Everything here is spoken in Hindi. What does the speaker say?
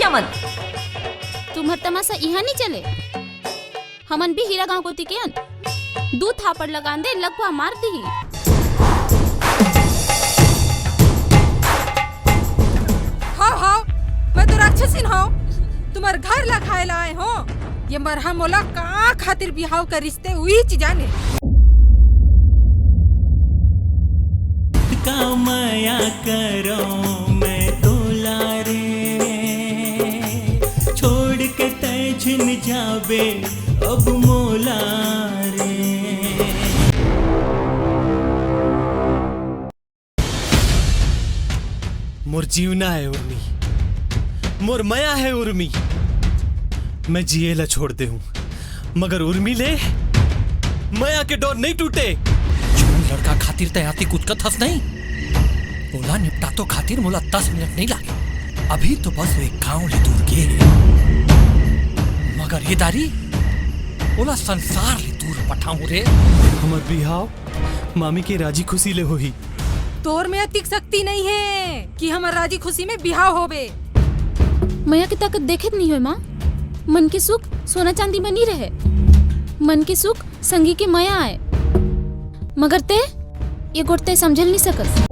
देखिया मन। तुम्हार तमाशा यहाँ नहीं चले। हमन भी हीरा गांव को तिकियन 2 थापड़ लगा दे लगवा मार दी। हाँ मैं तो राक्षसीन हूँ, तुम्हार घर ला खाए लाए हो। ये मरहम मोला का खातिर बिहाव का रिश्ते हुई जाने। का माया करो मैं तोला रे, छोड़ के तैझिन जाबे अब मोला रे। मोर जीवना है उर्मी, मोर माया है उर्मी। मैं जिए ला छोड़ दे हूं, मगर उर्मी ले माया के डोर नहीं टूटे। लड़का खातिर तयाती कुछ कथस नहीं, बोला निपटा तो खातिर मोला 10 मिनट नहीं लागे। अभी तो बस एक गांव ले दूर के, मगर ये दारी बोला संसार ले दूर पठाऊं रे। हमर बिहाव मामी के राजी खुशी ले होही। तोर में अतिक शक्ति नहीं है कि हमार राजी खुशी में बिहाव होवे। माया की ताकत देखत नहीं हो माँ। मन के सुख सोना चांदी बनी रहे, मन के सुख संगी के माया आए, मगर ते ये गोटते समझल नहीं सकस।